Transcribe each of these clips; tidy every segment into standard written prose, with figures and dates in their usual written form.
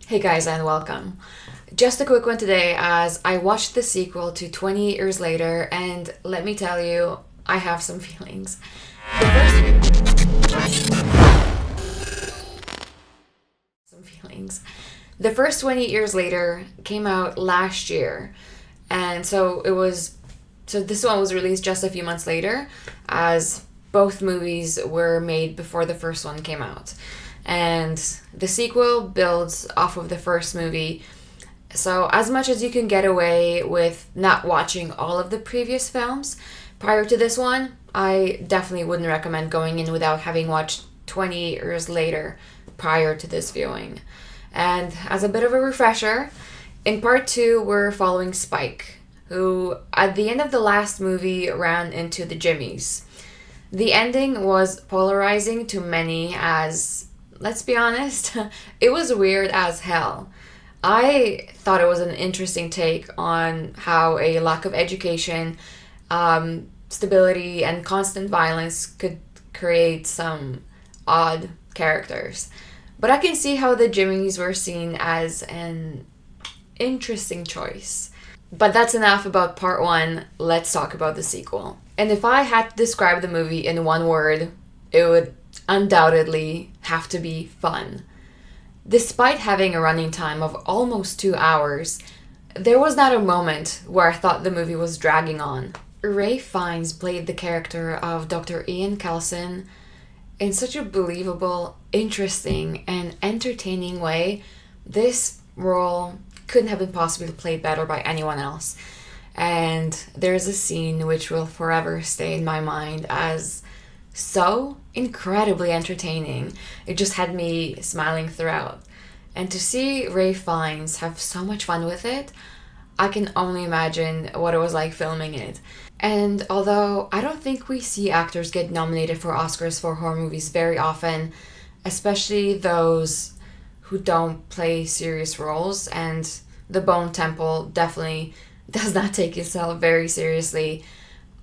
Hey guys, and welcome. Just a quick one today as I watched the sequel to 20 Years Later, and let me tell you, I have some feelings. Some feelings. The first 20 Years Later came out last year, and so this one was released just a few months later, as both movies were made before the first one came out. And the sequel builds off of the first movie. So, as much as you can get away with not watching all of the previous films prior to this one, I definitely wouldn't recommend going in without having watched 20 years later prior to this viewing. And as a bit of a refresher, in part two, we're following Spike, who at the end of the last movie ran into the Jimmies. The ending was polarizing to many as, let's be honest, it was weird as hell. I thought it was an interesting take on how a lack of education, stability, and constant violence could create some odd characters. But I can see how the Jimmies were seen as an interesting choice. But that's enough about part one. Let's talk about the sequel. And if I had to describe the movie in one word, it would undoubtedly have to be fun. Despite having a running time of almost 2 hours, there was not a moment where I thought the movie was dragging on. Ray Fiennes played the character of Dr. Ian Kelson in such a believable, interesting, and entertaining way. This role couldn't have been possibly played better by anyone else. And there's a scene which will forever stay in my mind as so incredibly entertaining. It just had me smiling throughout. And to see Ray Fiennes have so much fun with it, I can only imagine what it was like filming it. And although I don't think we see actors get nominated for Oscars for horror movies very often, especially those who don't play serious roles, and The Bone Temple definitely does not take itself very seriously,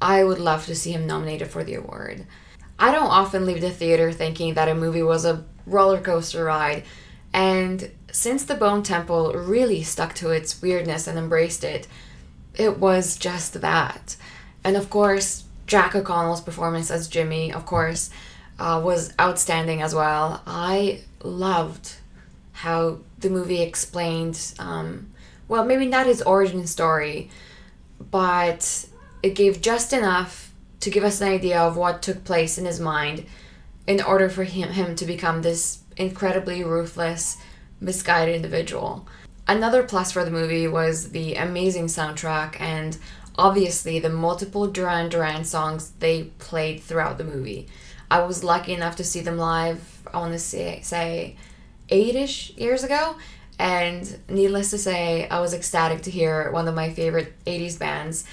I would love to see him nominated for the award. I don't often leave the theater thinking that a movie was a roller coaster ride, and since The Bone Temple really stuck to its weirdness and embraced it, it was just that. And of course, Jack O'Connell's performance as Jimmy, of course, was outstanding as well. I loved how the movie explained, well, maybe not his origin story, but it gave just enough to give us an idea of what took place in his mind in order for him to become this incredibly ruthless, misguided individual. Another plus for the movie was the amazing soundtrack and obviously the multiple Duran Duran songs they played throughout the movie. I was lucky enough to see them live, I want to say 8-ish years ago, and needless to say, I was ecstatic to hear one of my favorite 80s bands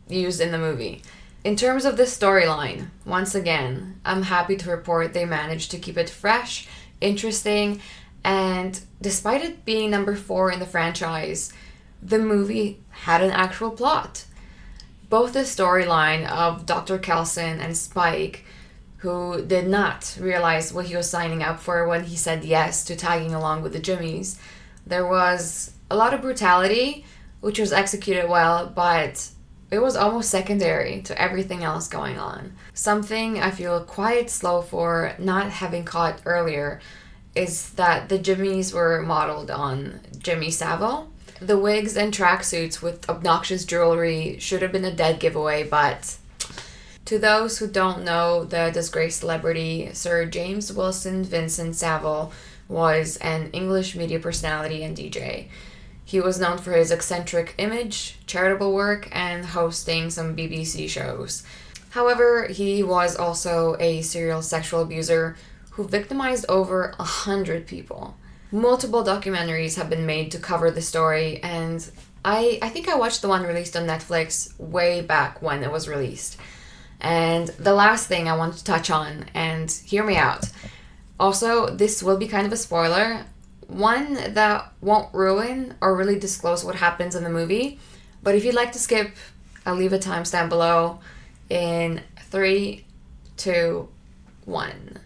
used in the movie. In terms of the storyline, once again, I'm happy to report they managed to keep it fresh, interesting, and despite it being number 4 in the franchise, the movie had an actual plot. Both the storyline of Dr. Kelson and Spike, who did not realize what he was signing up for when he said yes to tagging along with the Jimmies, there was a lot of brutality, which was executed well, but it was almost secondary to everything else going on. Something I feel quite slow for not having caught earlier is that the Jimmies were modeled on Jimmy Savile. The wigs and tracksuits with obnoxious jewelry should have been a dead giveaway, but to those who don't know the disgraced celebrity, Sir James Wilson Vincent Savile was an English media personality and DJ. He was known for his eccentric image, charitable work, and hosting some BBC shows. However, he was also a serial sexual abuser who victimized over 100 people. Multiple documentaries have been made to cover the story, and I think I watched the one released on Netflix way back when it was released. And the last thing I want to touch on, and hear me out. Also, this will be kind of a spoiler, one that won't ruin or really disclose what happens in the movie, but if you'd like to skip, I'll leave a timestamp below in 3, 2, 1.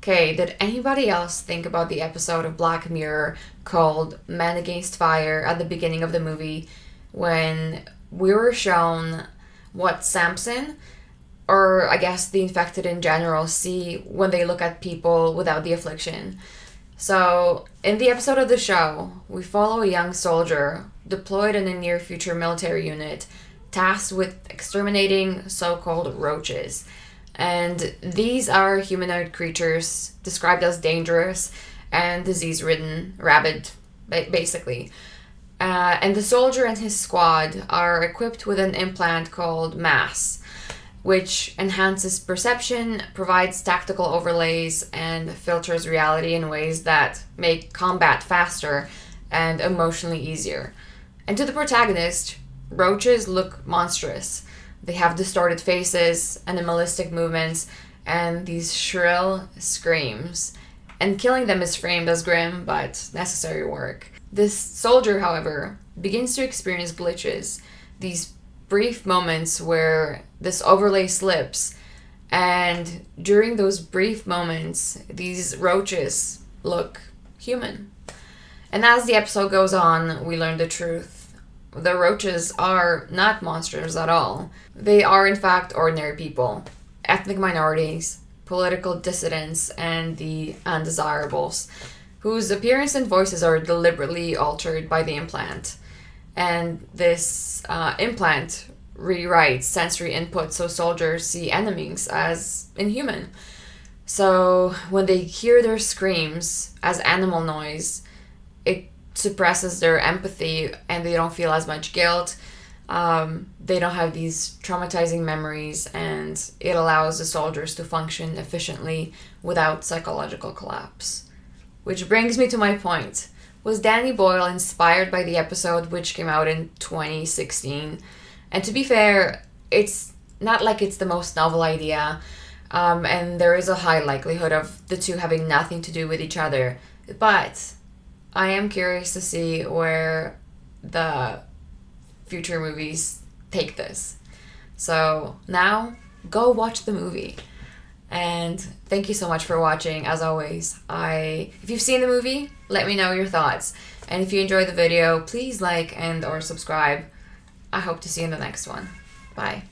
Okay, did anybody else think about the episode of Black Mirror called Men Against Fire at the beginning of the movie when we were shown what Samson, or I guess the infected in general, see when they look at people without the affliction? So, in the episode of the show, we follow a young soldier deployed in a near future military unit tasked with exterminating so called roaches. And these are humanoid creatures described as dangerous and disease ridden, rabid, basically. And the soldier and his squad are equipped with an implant called MASS, which enhances perception, provides tactical overlays, and filters reality in ways that make combat faster and emotionally easier. And to the protagonist, roaches look monstrous. They have distorted faces, animalistic movements, and these shrill screams. And killing them is framed as grim but necessary work. This soldier, however, begins to experience glitches, these brief moments where this overlay slips, and during those brief moments, these roaches look human. And as the episode goes on, we learn the truth. The roaches are not monsters at all. They are, in fact, ordinary people, ethnic minorities, political dissidents, and the undesirables, whose appearance and voices are deliberately altered by the implant. And this implant rewrites sensory input so soldiers see enemies as inhuman. So when they hear their screams as animal noise, it suppresses their empathy and they don't feel as much guilt. They don't have these traumatizing memories, and it allows the soldiers to function efficiently without psychological collapse. Which brings me to my point. Was Danny Boyle inspired by the episode, which came out in 2016? And to be fair, it's not like it's the most novel idea, and there is a high likelihood of the two having nothing to do with each other. But I am curious to see where the future movies take this. So now, go watch the movie. And thank you so much for watching. As always, if you've seen the movie, let me know your thoughts. And if you enjoyed the video, please like and or subscribe. I hope to see you in the next one. Bye.